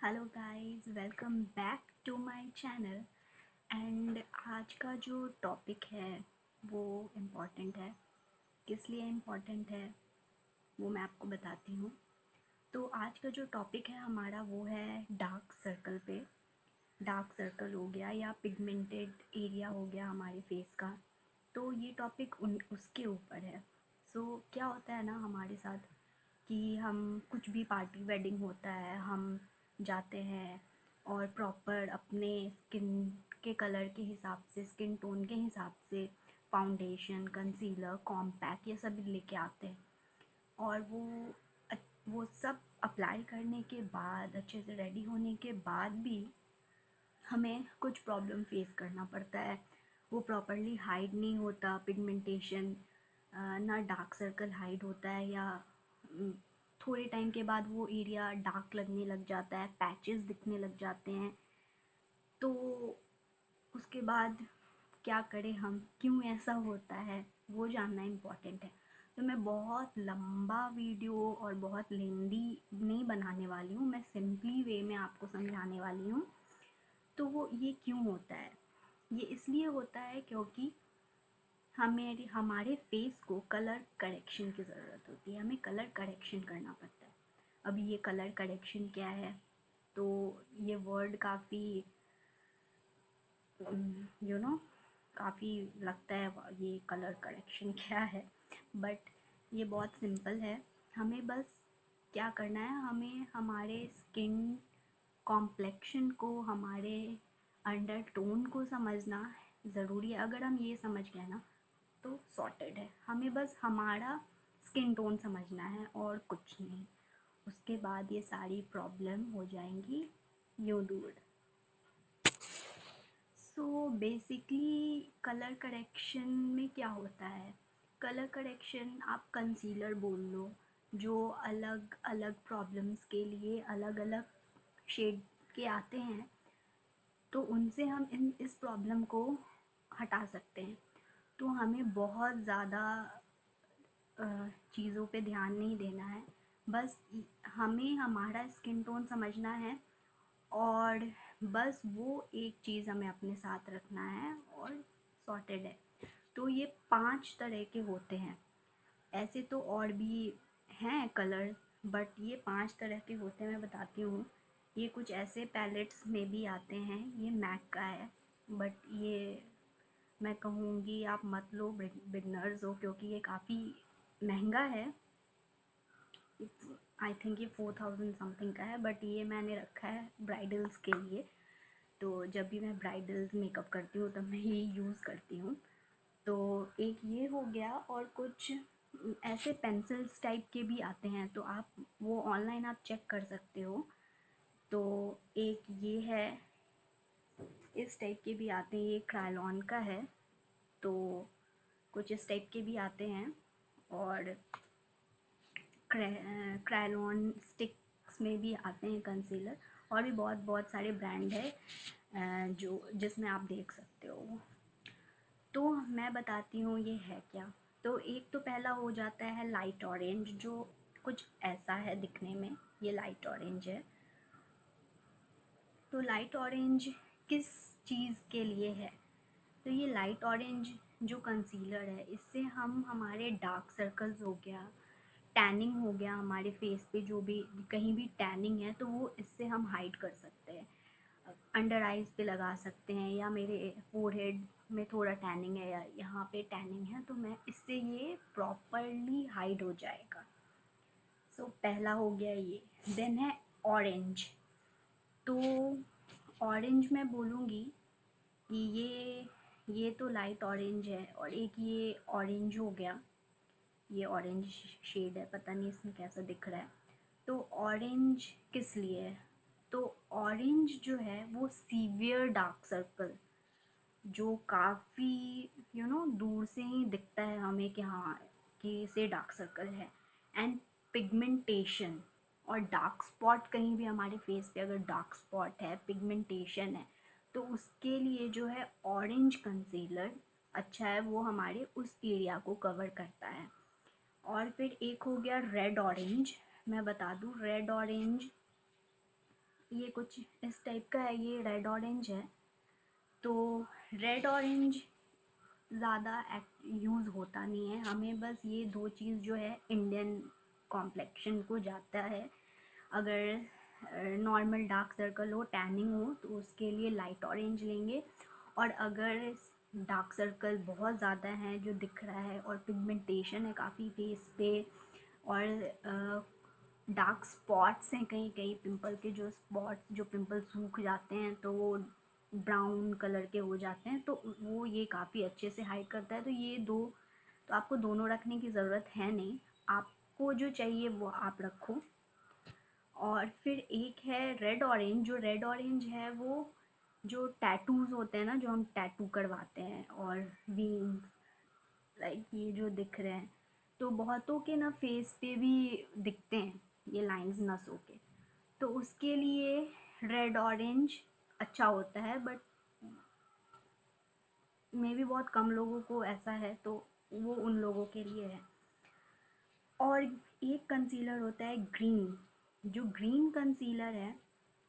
Hello guys, welcome back to my channel. And आज का जो टॉपिक है वो इम्पॉर्टेंट है। किस लिए इम्पॉर्टेंट है वो मैं आपको बताती हूँ। तो आज का जो टॉपिक है हमारा वो है डार्क सर्कल पे। डार्क सर्कल हो गया या पिगमेंटेड एरिया हो गया हमारे फेस का। तो ये टॉपिक उन उसके ऊपर है। क्या होता है ना हमारे साथ कि हम कुछ भी पार्टी वेडिंग होता है, हम जाते हैं और प्रॉपर अपने स्किन के कलर के हिसाब से, स्किन टोन के हिसाब से फाउंडेशन, कंसीलर, कॉम्पैक्ट ये सब लेके आते हैं। और वो सब अप्लाई करने के बाद, अच्छे से रेडी होने के बाद भी हमें कुछ प्रॉब्लम फेस करना पड़ता है। वो प्रॉपरली हाइड नहीं होता पिगमेंटेशन, ना डार्क सर्कल हाइड होता है, या उम, थोड़े टाइम के बाद वो एरिया डार्क लगने लग जाता है, पैचेस दिखने लग जाते हैं। तो उसके बाद क्या करें हम, क्यों ऐसा होता है, वो जानना इम्पोर्टेंट है। तो मैं बहुत लंबा वीडियो और बहुत लेंदी नहीं बनाने वाली हूँ, मैं सिंपली वे में आपको समझाने वाली हूँ। तो वो ये क्यों होता है? ये इसलिए होता है क्योंकि हमारे फेस को कलर करेक्शन की ज़रूरत होती है, हमें कलर करेक्शन करना पड़ता है। अभी ये कलर करेक्शन क्या है? तो ये वर्ड काफ़ी काफ़ी लगता है ये कलर करेक्शन क्या है, बट ये बहुत सिंपल है। हमें बस क्या करना है, हमें हमारे स्किन कॉम्प्लेक्शन को, हमारे अंडर टोन को समझना ज़रूरी है। अगर हम ये समझ गए ना तो सॉर्टेड है। हमें बस हमारा स्किन टोन समझना है और कुछ नहीं। उसके बाद ये सारी प्रॉब्लम हो जाएंगी यूँ दूर। बेसिकली कलर करेक्शन में क्या होता है? कलर करेक्शन आप कंसीलर बोल लो, जो अलग अलग प्रॉब्लम्स के लिए अलग अलग शेड के आते हैं। तो उनसे हम इन इस प्रॉब्लम को हटा सकते हैं। तो हमें बहुत ज़्यादा चीज़ों पे ध्यान नहीं देना है। बस हमें हमारा स्किन टोन समझना है, और बस वो एक चीज़ हमें अपने साथ रखना है और सॉर्टेड है। तो ये 5 तरह के होते हैं। ऐसे तो और भी हैं कलर, बट ये 5 तरह के होते हैं, मैं बताती हूँ। ये कुछ ऐसे पैलेट्स में भी आते हैं, ये मैक का है, बट ये मैं कहूँगी आप मत लो, बिगनर्स हो, क्योंकि ये काफ़ी महंगा है। आई थिंक ये 4000 समथिंग का है, बट ये मैंने रखा है ब्राइडल्स के लिए। तो जब भी मैं ब्राइडल्स मेकअप करती हूँ तब मैं ये यूज़ करती हूँ। तो एक ये हो गया, और कुछ ऐसे पेंसिल्स टाइप के भी आते हैं, तो आप वो ऑनलाइन आप चेक कर सकते हो। तो एक ये है, इस टाइप के भी आते हैं, ये क्रायलॉन का है। तो कुछ इस टाइप के भी आते हैं, और क्रायलॉन स्टिक्स में भी आते हैं कंसीलर। और भी बहुत बहुत सारे ब्रांड है जो जिसमें आप देख सकते हो। तो मैं बताती हूँ ये है क्या। तो एक तो पहला हो जाता है लाइट ऑरेंज, जो कुछ ऐसा है दिखने में। ये लाइट ऑरेंज है। तो लाइट ऑरेंज किस चीज़ के लिए है? तो ये लाइट ऑरेंज जो कंसीलर है, इससे हम हमारे डार्क सर्कल्स हो गया, टैनिंग हो गया हमारे फेस पे, जो भी कहीं भी टैनिंग है तो वो इससे हम हाइड कर सकते हैं। अंडर आइज़ पे लगा सकते हैं, या मेरे फोरहेड में थोड़ा टैनिंग है या यहाँ पे टैनिंग है, तो मैं इससे ये प्रॉपरली हाइड हो जाएगा। पहला हो गया ये। देन है ऑरेंज। तो ऑरेंज मैं बोलूँगी कि ये तो लाइट ऑरेंज है, और एक ये ऑरेंज हो गया। ये ऑरेंज शेड है, पता नहीं इसमें कैसा दिख रहा है। तो ऑरेंज किस लिए है? तो ऑरेंज जो है वो सीवियर डार्क सर्कल, जो काफ़ी दूर से ही दिखता है हमें कि हाँ, कि इसे डार्क सर्कल है। एंड पिगमेंटेशन और डार्क स्पॉट, कहीं भी हमारे फेस पे अगर डार्क स्पॉट है, पिगमेंटेशन है, तो उसके लिए जो है ऑरेंज कंसीलर अच्छा है, वो हमारे उस एरिया को कवर करता है। और फिर एक हो गया रेड ऑरेंज। मैं बता दूँ, रेड ऑरेंज ये कुछ इस टाइप का है, ये रेड ऑरेंज है। तो रेड ऑरेंज ज़्यादा यूज़ होता नहीं है, हमें बस ये दो चीज़ जो है इंडियन कॉम्प्लेक्शन को जाता है। अगर नॉर्मल डार्क सर्कल हो, टैनिंग हो, तो उसके लिए लाइट ऑरेंज लेंगे। और अगर डार्क सर्कल बहुत ज़्यादा हैं जो दिख रहा है और पिगमेंटेशन है काफ़ी फेस पे, और डार्क स्पॉट्स हैं कहीं कहीं पिंपल के, जो स्पॉट जो पिंपल सूख जाते हैं तो वो ब्राउन कलर के हो जाते हैं, तो वो ये काफ़ी अच्छे से हाइड करता है। तो ये दो, तो आपको दोनों रखने की ज़रूरत है नहीं, आपको जो चाहिए वो आप रखो। और फिर एक है रेड ऑरेंज। जो रेड ऑरेंज है वो जो टैटूज़ होते हैं ना, जो हम टैटू करवाते हैं, और विंग्स, लाइक ये जो दिख रहे हैं, तो बहुतों के ना फेस पे भी दिखते हैं ये लाइंस नसों के, तो उसके लिए रेड ऑरेंज अच्छा होता है। बट मे भी बहुत कम लोगों को ऐसा है, तो वो उन लोगों के लिए है। और एक कंसीलर होता है ग्रीन। जो ग्रीन कंसीलर है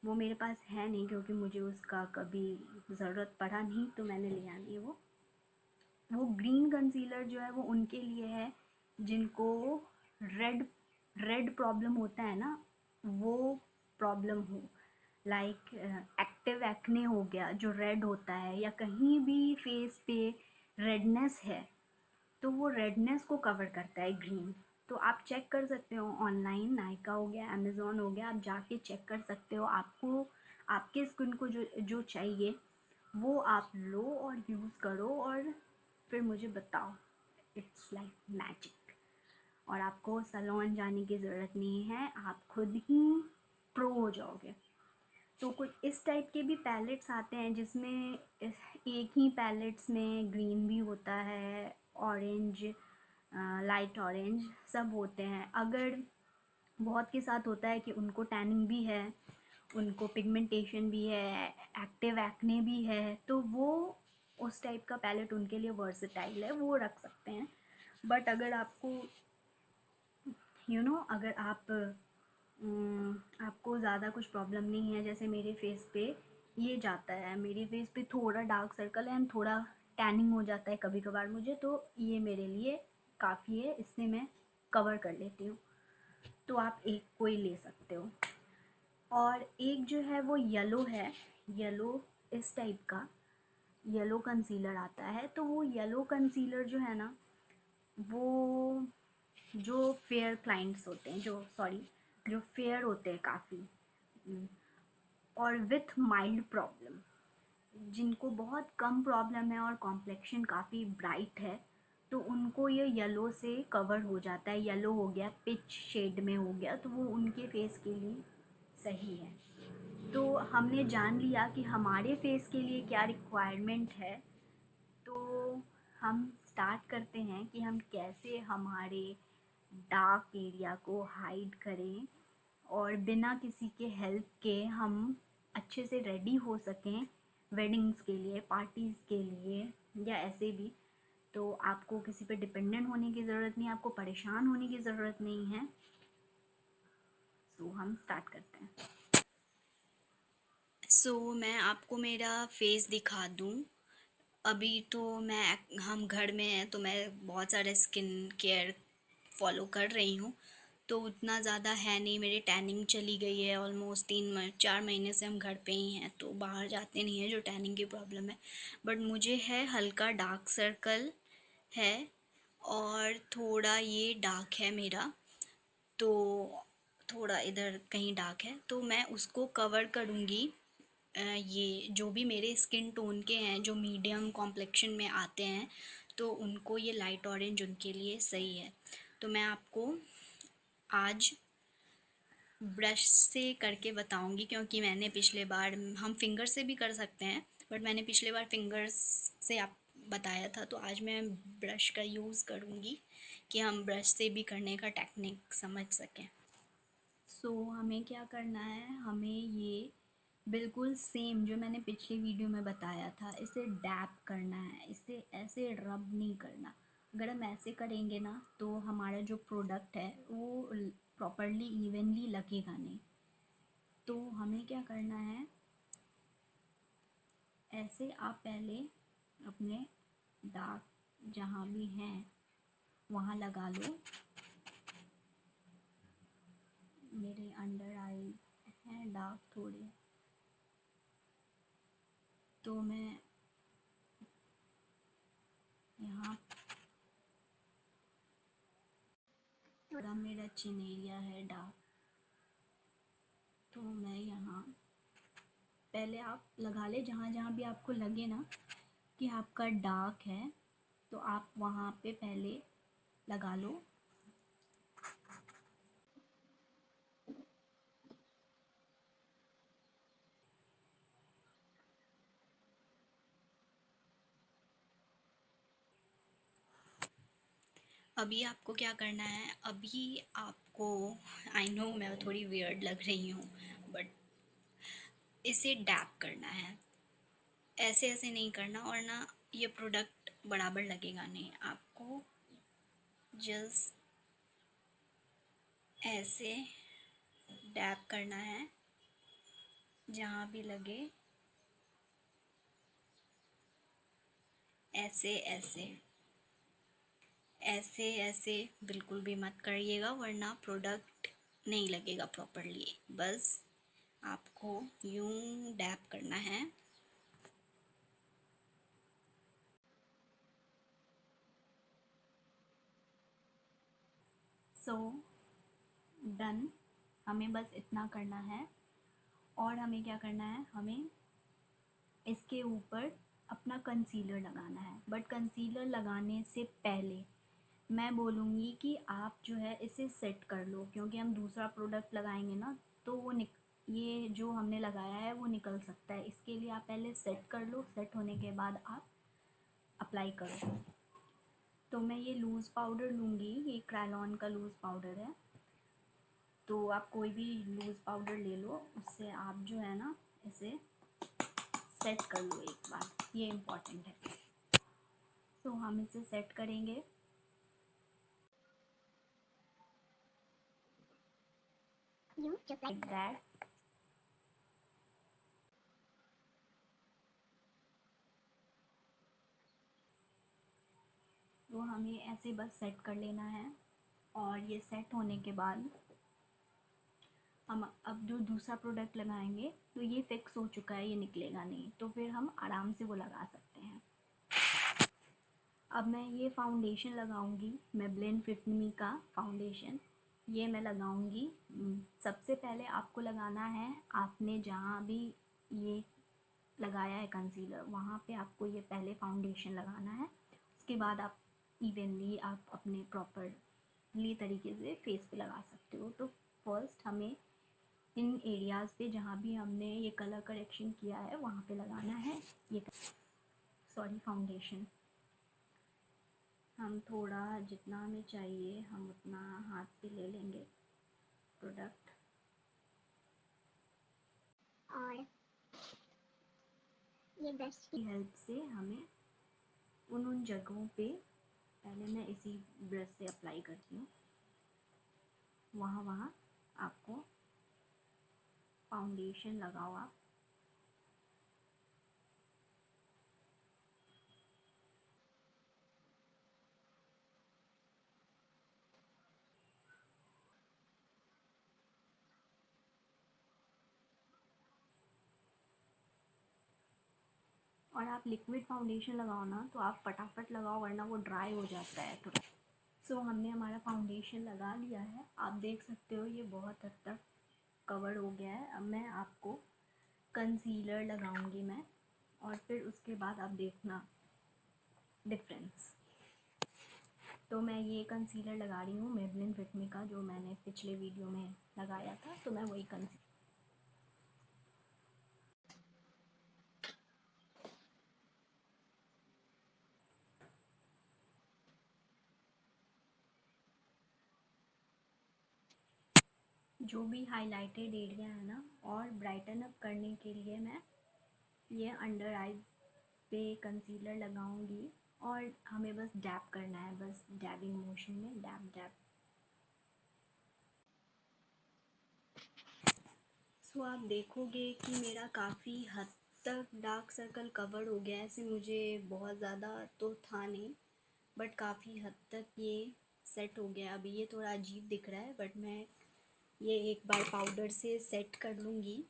वो मेरे पास है नहीं, क्योंकि मुझे उसका कभी ज़रूरत पड़ा नहीं, तो मैंने लिया नहीं वो ग्रीन कंसीलर जो है वो उनके लिए है जिनको रेड रेड प्रॉब्लम होता है ना, वो प्रॉब्लम हो, लाइक एक्टिव एक्ने हो गया जो रेड होता है, या कहीं भी फेस पे रेडनेस है, तो वो रेडनेस को कवर करता है ग्रीन। तो आप चेक कर सकते हो ऑनलाइन, नायका हो गया, अमेज़ोन हो गया, आप जाके चेक कर सकते हो। आपको आपके स्किन को जो जो चाहिए वो आप लो और यूज़ करो, और फिर मुझे बताओ। It's like magic. और आपको सैलून जाने की ज़रूरत नहीं है, आप खुद ही प्रो हो जाओगे। तो कुछ इस टाइप के भी पैलेट्स आते हैं जिसमें एक ही पैलेट्स में ग्रीन भी होता है, ऑरेंज, लाइट ऑरेंज सब होते हैं। अगर बहुत के साथ होता है कि उनको टैनिंग भी है, उनको पिगमेंटेशन भी है, एक्टिव एक्ने भी है, तो वो उस टाइप का पैलेट उनके लिए वर्सेटाइल है, वो रख सकते हैं। बट अगर आपको अगर आपको ज़्यादा कुछ प्रॉब्लम नहीं है, जैसे मेरे फेस पे ये जाता है, मेरे फेस पे थोड़ा डार्क सर्कल है एंड थोड़ा टैनिंग हो जाता है कभी कभार मुझे, तो ये मेरे लिए काफ़ी है, इससे मैं कवर कर लेती हूँ। तो आप एक कोई ले सकते हो। और एक जो है वो येलो है, येलो इस टाइप का येलो कंसीलर आता है। तो वो येलो कंसीलर जो है ना, वो जो फेयर क्लाइंट्स होते हैं, जो फेयर होते हैं काफ़ी, और विथ माइल्ड प्रॉब्लम, जिनको बहुत कम प्रॉब्लम है और कॉम्प्लेक्शन काफ़ी ब्राइट है, तो उनको ये येलो से कवर हो जाता है। येलो हो गया, पिच शेड में हो गया, तो वो उनके फेस के लिए सही है। तो हमने जान लिया कि हमारे फेस के लिए क्या रिक्वायरमेंट है। तो हम स्टार्ट करते हैं कि हम कैसे हमारे डार्क एरिया को हाइड करें, और बिना किसी के हेल्प के हम अच्छे से रेडी हो सकें वेडिंग्स के लिए, पार्टीज़ के लिए, या ऐसे भी। तो आपको किसी पे डिपेंडेंट होने की ज़रूरत नहीं है, आपको परेशान होने की ज़रूरत नहीं है। सो हम स्टार्ट करते हैं। मैं आपको मेरा फेस दिखा दूँ। अभी तो हम घर में हैं, तो मैं बहुत सारे स्किन केयर फॉलो कर रही हूँ, तो उतना ज़्यादा है नहीं। मेरी टैनिंग चली गई है ऑलमोस्ट 4 महीने से हम घर पे ही हैं, तो बाहर जाते नहीं हैं, जो टैनिंग की प्रॉब्लम है। बट मुझे है हल्का डार्क सर्कल है, और थोड़ा ये डार्क है मेरा, तो थोड़ा इधर कहीं डार्क है, तो मैं उसको कवर करूँगी। ये जो भी मेरे स्किन टोन के हैं, जो मीडियम कॉम्प्लेक्शन में आते हैं, तो उनको ये लाइट ऑरेंज उनके लिए सही है। तो मैं आपको आज ब्रश से करके बताऊंगी, क्योंकि मैंने पिछले बार, हम फिंगर से भी कर सकते हैं, बट मैंने पिछले बार फिंगर्स से आप बताया था, तो आज मैं ब्रश का यूज़ करूँगी कि हम ब्रश से भी करने का टेक्निक समझ सकें। हमें क्या करना है, हमें ये बिल्कुल सेम जो मैंने पिछली वीडियो में बताया था, इसे डैप करना है, इसे ऐसे रब नहीं करना। अगर हम ऐसे करेंगे ना, तो हमारा जो प्रोडक्ट है वो प्रॉपरली इवनली लगेगा नहीं। तो हमें क्या करना है, ऐसे आप पहले अपने दाग जहाँ भी हैं वहाँ लगा लो। मेरे अंडर आई हैं दाग थोड़े, तो मैं यहाँ थोड़ा, मेरा चिन एरिया है डार्क, तो मैं यहाँ पहले आप लगा ले जहाँ जहाँ भी आपको लगे ना कि आपका डार्क है, तो आप वहाँ पे पहले लगा लो। अभी आपको क्या करना है, अभी आपको, आई नो मैं थोड़ी वियर्ड लग रही हूँ, बट इसे डैप करना है, ऐसे ऐसे नहीं करना, और ना ये प्रोडक्ट बराबर लगेगा नहीं आपको। जस्ट ऐसे डैप करना है, जहाँ भी लगे ऐसे ऐसे ऐसे ऐसे बिल्कुल भी मत करिएगा, वरना प्रोडक्ट नहीं लगेगा प्रॉपरली। बस आपको यूं डैप करना है। सो डन, हमें बस इतना करना है। और हमें क्या करना है, हमें इसके ऊपर अपना कंसीलर लगाना है। बट कंसीलर लगाने से पहले मैं बोलूँगी कि आप जो है इसे सेट कर लो, क्योंकि हम दूसरा प्रोडक्ट लगाएंगे ना तो वो ये जो हमने लगाया है वो निकल सकता है। इसके लिए आप पहले सेट कर लो, सेट होने के बाद आप अप्लाई करो। तो मैं ये लूज़ पाउडर लूँगी, ये क्रायलॉन का लूज़ पाउडर है, तो आप कोई भी लूज़ पाउडर ले लो, उससे आप जो है ना इसे सेट कर लो एक बार, ये इम्पॉर्टेंट है। तो हम इसे सेट करेंगे। just like that। तो हमें ऐसे बस सेट कर लेना है, और ये सेट होने के बाद हम अब जो दूसरा प्रोडक्ट लगाएंगे तो ये फिक्स हो चुका है, ये निकलेगा नहीं, तो फिर हम आराम से वो लगा सकते हैं। अब मैं ये फाउंडेशन लगाऊंगी, मेबलिन फिट मी का फाउंडेशन, ये मैं लगाऊंगी। सबसे पहले आपको लगाना है, आपने जहाँ भी ये लगाया है कंसीलर वहाँ पे आपको ये पहले फाउंडेशन लगाना है। उसके बाद आप इवनली आप अपने प्रॉपरली तरीके से फेस पे लगा सकते हो। तो फर्स्ट हमें इन एरियाज़ पे जहाँ भी हमने ये कलर करेक्शन किया है वहाँ पे लगाना है ये फाउंडेशन। हम थोड़ा जितना हमें चाहिए हम उतना हाथ पे ले लेंगे प्रोडक्ट, और ये ब्रश की हेल्प से हमें उन जगहों पे, पहले मैं इसी ब्रश से अप्लाई करती हूँ, वहाँ वहाँ आपको फाउंडेशन लगाओ आप। और आप लिक्विड फाउंडेशन लगाओ ना तो आप फटाफट लगाओ, वरना वो ड्राई हो जाता है थोड़ा। सो हमने हमारा फाउंडेशन लगा लिया है, आप देख सकते हो ये बहुत हद तक कवर हो गया है। अब मैं आपको कंसीलर लगाऊंगी मैं, और फिर उसके बाद आप देखना डिफरेंस। तो मैं ये कंसीलर लगा रही हूँ मेबलिन फिट मी का, जो मैंने पिछले वीडियो में लगाया था, तो मैं वही कंसीलर। जो भी हाइलाइटेड एरिया है ना, और ब्राइटन अप करने के लिए मैं ये अंडर आई पे कंसीलर लगाऊंगी। और हमें बस डैप करना है, बस डैबिंग मोशन में डैप डैप। सो आप देखोगे कि मेरा काफ़ी हद तक डार्क सर्कल कवर हो गया है। ऐसे मुझे बहुत ज़्यादा तो था नहीं, बट काफ़ी हद तक ये सेट हो गया। अभी ये थोड़ा अजीब दिख रहा है, बट मैं ये एक बार पाउडर से सेट कर लूँगी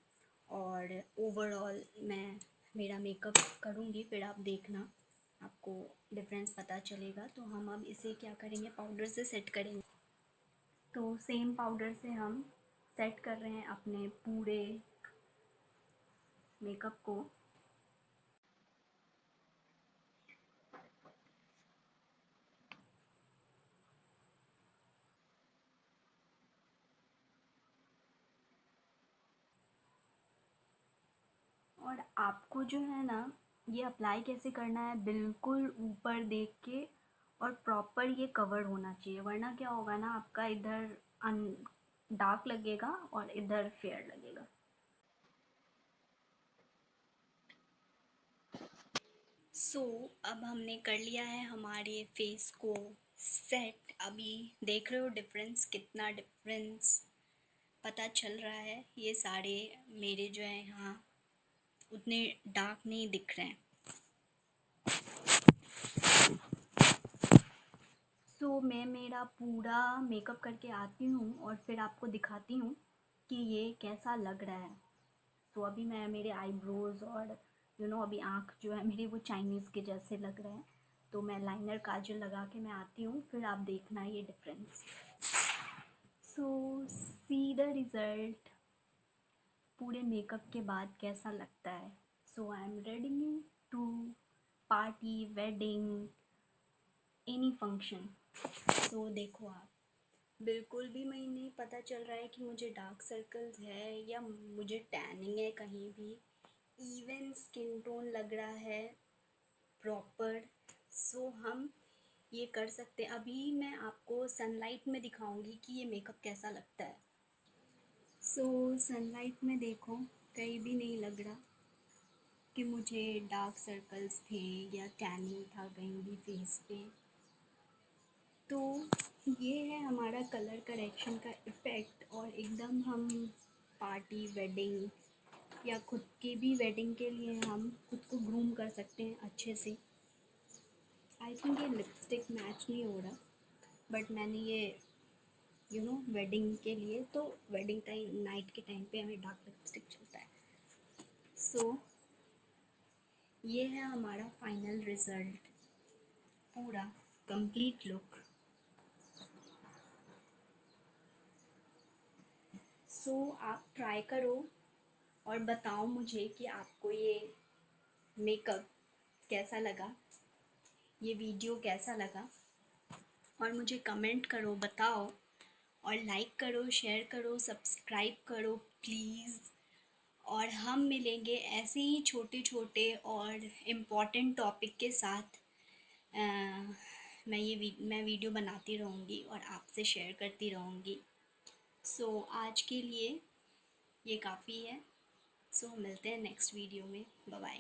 और ओवरऑल मैं मेरा मेकअप करूँगी, फिर आप देखना आपको डिफरेंस पता चलेगा। तो हम अब इसे क्या करेंगे, पाउडर से सेट करेंगे। तो सेम पाउडर से हम सेट कर रहे हैं अपने पूरे मेकअप को। और आपको जो है ना, ये अप्लाई कैसे करना है, बिल्कुल ऊपर देख के, और प्रॉपर ये कवर होना चाहिए, वरना क्या होगा ना, आपका इधर डार्क लगेगा और इधर फेयर लगेगा। अब हमने कर लिया है हमारे फेस को सेट। अभी देख रहे हो डिफरेंस, कितना डिफरेंस पता चल रहा है। ये सारे मेरे जो है यहाँ उतने डार्क नहीं दिख रहे हैं। मैं मेरा पूरा मेकअप करके आती हूँ और फिर आपको दिखाती हूँ कि ये कैसा लग रहा है। अभी मैं मेरे आईब्रोज़ और अभी आँख जो है मेरी वो चाइनीज़ के जैसे लग रहे हैं, तो मैं लाइनर काजल लगा के मैं आती हूँ, फिर आप देखना ये डिफरेंस। सी द रिज़ल्ट पूरे मेकअप के बाद कैसा लगता है। I am ready to party, wedding, any function. देखो आप, बिल्कुल भी मैं नहीं पता चल रहा है कि मुझे डार्क सर्कल्स है या मुझे टैनिंग है कहीं भी। इवन स्किन टोन लग रहा है प्रॉपर। हम ये कर सकते हैं। अभी मैं आपको सनलाइट में दिखाऊंगी कि ये मेकअप कैसा लगता है। सनलाइट में देखो, कहीं भी नहीं लग रहा कि मुझे डार्क सर्कल्स थे या टैनिंग था कहीं भी फेस पे। तो ये है हमारा कलर करेक्शन का इफ़ेक्ट। और एकदम हम पार्टी, वेडिंग या खुद की भी वेडिंग के लिए हम खुद को ग्रूम कर सकते हैं अच्छे से। आई थिंक ये लिपस्टिक मैच नहीं हो रहा, बट मैंने ये वेडिंग के लिए, तो वेडिंग टाइम, नाइट के टाइम पे हमें डार्क लिपस्टिक चलता है। ये है हमारा फाइनल रिज़ल्ट, पूरा कंप्लीट लुक। आप ट्राई करो और बताओ मुझे कि आपको ये मेकअप कैसा लगा, ये वीडियो कैसा लगा, और मुझे कमेंट करो, बताओ। और लाइक करो, शेयर करो, सब्सक्राइब करो प्लीज़। और हम मिलेंगे ऐसे ही छोटे छोटे और इम्पॉर्टेंट टॉपिक के साथ। मैं वीडियो बनाती रहूँगी और आपसे शेयर करती रहूँगी। आज के लिए ये काफ़ी है। मिलते हैं नेक्स्ट वीडियो में। Bye bye.